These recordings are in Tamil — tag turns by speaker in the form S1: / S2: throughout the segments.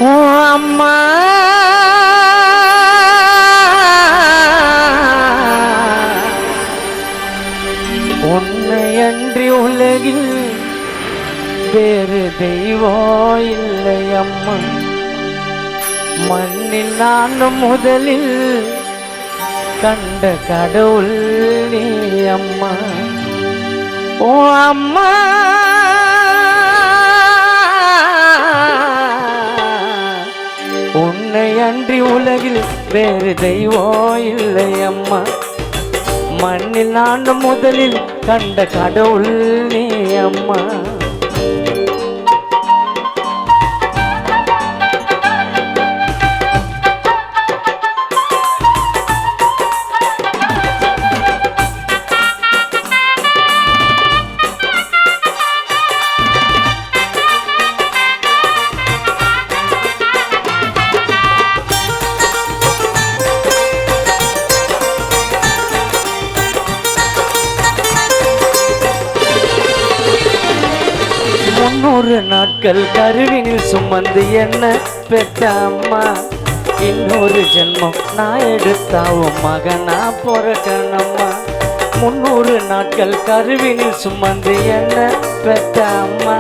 S1: ஓ அம்மா உன்னையன்றி உலகில் வேறு தெய்வம் இல்லை அம்மா. மண்ணில் நானும் முதலில் கண்ட கடவுள் நீ அம்மா. ஓ அம்மா உன்னை அன்றி உலகில் வேறு தெய்வம் இல்லை அம்மா. மண்ணில் நானும் முதலில் கண்ட கடவுள் நீ அம்மா. ஒரு நாட்கள் கருவினில் சுமந்து என்ன பெற்ற அம்மா. இன்னொரு ஜென்மம் நான் எடுத்தாவும் மகனா பிறக்கணும்மா. 300 நாட்கள் கருவினில் சுமந்து என்ன பெற்ற அம்மா.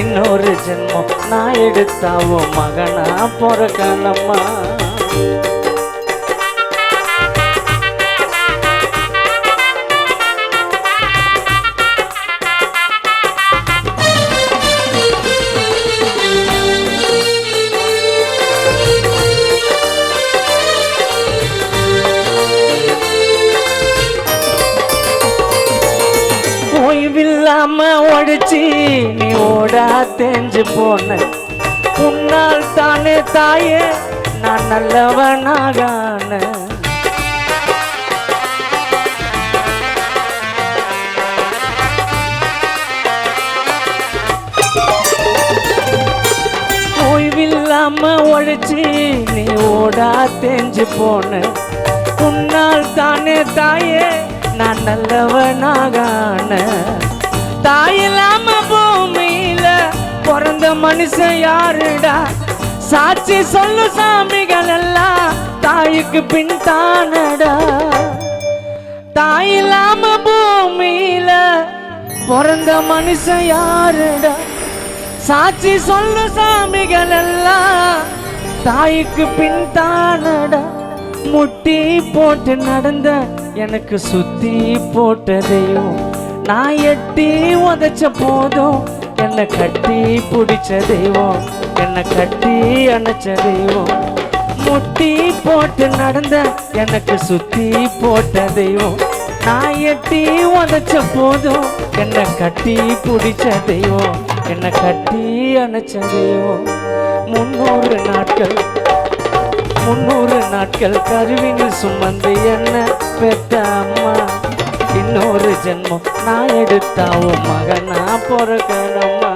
S1: இன்னொரு ஜென்மம் நான் எடுத்தாவும் மகனா பிறக்கணும்மா. ஓய்வில்லாம ஓடிச்சு நீ ஓடா தெரிஞ்சு போன. உன்னால் தானே தாயே நான் நல்லவனாகான. ஓய்வில்லாம ஓடிச்சு நீ ஓடா தெரிஞ்சு போன. உன்னால் தானே தாயே நான் நல்லவனாகான. தாயில்லாம பூமியில பிறந்த மனுஷன் யாருடா? சாட்சி சொல்லு சாமிகள் எல்லாம் தாய்க்கு பின் தானடா. தாயில்லாம பூமியில பிறந்த மனுஷன் யாருடா? சாட்சி சொல்லு சாமிகள் எல்லாம் தாய்க்கு பின் தானடா. முட்டி போட்டு நடந்த எனக்கு சுத்தி போட்டதையும் நான் எட்டி உதைச்ச போதும் என்னை கட்டி பிடிச்ச தெய்வம், என்னை கட்டி அணைச்ச தெய்வம். முட்டி போட்டு நடந்த எனக்கு சுத்தி போட்ட தெய்வம், நான் எட்டி உதைச்ச போதும் என்னை கட்டி பிடிச்ச தெய்வம், என்னை கட்டி அணைச்ச தெய்வம். 300 நாட்கள் கருவினில் சுமந்து என்ன பெற்ற அம்மா. இன்னொரு ஜென்மம் நான் எடுத்தாவும் மகனா பிறக்கணும்மா.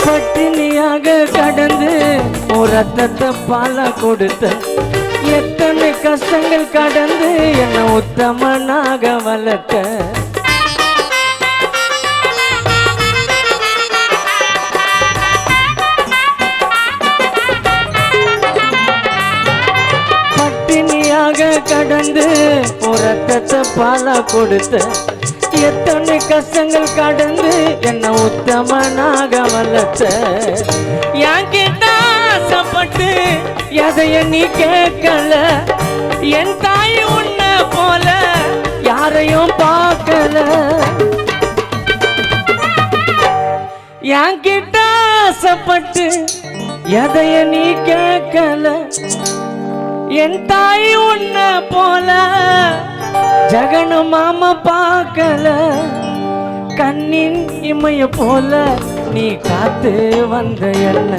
S1: பட்டினியாக கடந்து ஒரு ரத்தத்தை பால கொடுத்த. எத்தனை கஷ்டங்கள் கடந்து என்ன உத்தமனாக வளர்த்த. பட்டினியாக கடந்து ஒரு ரத்தத்தை பால கொடுத்த. எத்தனை கஷ்டங்கள் கடந்து என்ன உத்தமனாக வளர்த்த. என்கிட்ட ஆசைப்பட்டு எதைய நீ கேட்கல. என் தாய் உன்னை போல யாரையும் பார்க்கல. என்கிட்ட ஆசைப்பட்டு எதைய நீ கேட்கல. என் தாய் உன்னை போல ஜகனு மாமா பார்க்கல. கண்ணின் இமைய போல நீ காத்து வந்த என்ன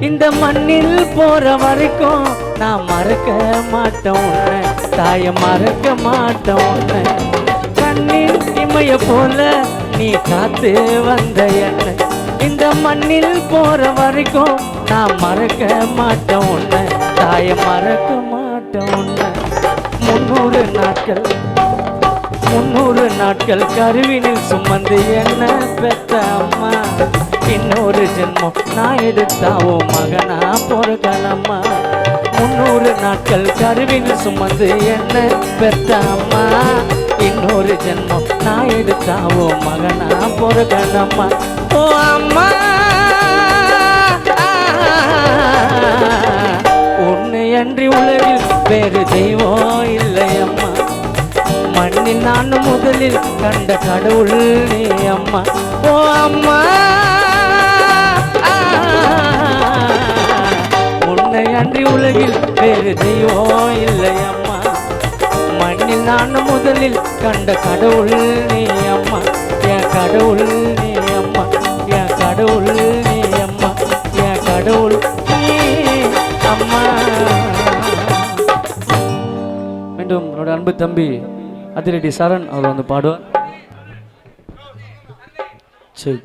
S1: இந்த மண்ணில் போற வரைக்கும் நான் மறக்க மாட்டேன் உன்னை தாய மறக்க மாட்டேன் உன்னை கண்ணின் இமைய போல நீ காத்து வந்த என்ன இந்த மண்ணில் போற வரைக்கும் நான் மறக்க மாட்டேன் உன்னை தாய மறக்க மாட்டேன் உன்னை 300 நாட்கள் கருவினில் சுமந்து என்ன பெற்ற அம்மா இன்னொரு ஜென்மம் நான் எடுத்தாவோ மகனா பொறுக்கணம்மா 300 நாட்கள் கருவினில் சுமந்து என்ன பெற்ற அம்மா இன்னொரு ஜென்மம் நான் எடுத்தாவோ மகனா பொறுக்கணம்மா ஓ அம்மா உன்னை அன்றி உலகில் வேறு தெய்வம் இல்லை அம்மா மண்ணில் நான் முதலில் கண்ட கடவுள் நீ அம்மா ஓ அம்மா உன்னை அன்றி உலகில் வேறு தெய்வம் இல்லை அம்மா மண்ணில் நான் முதலில் கண்ட கடவுள் நீ அம்மா என் கடவுள் நீ அம்மா என் கடவுள் நீ அம்மா என் கடவுள் நீ அம்மா. மீண்டும் என்னோட அன்பு தம்பி அதிரடி சரண் அவர் வந்து பாடுவார். சரி.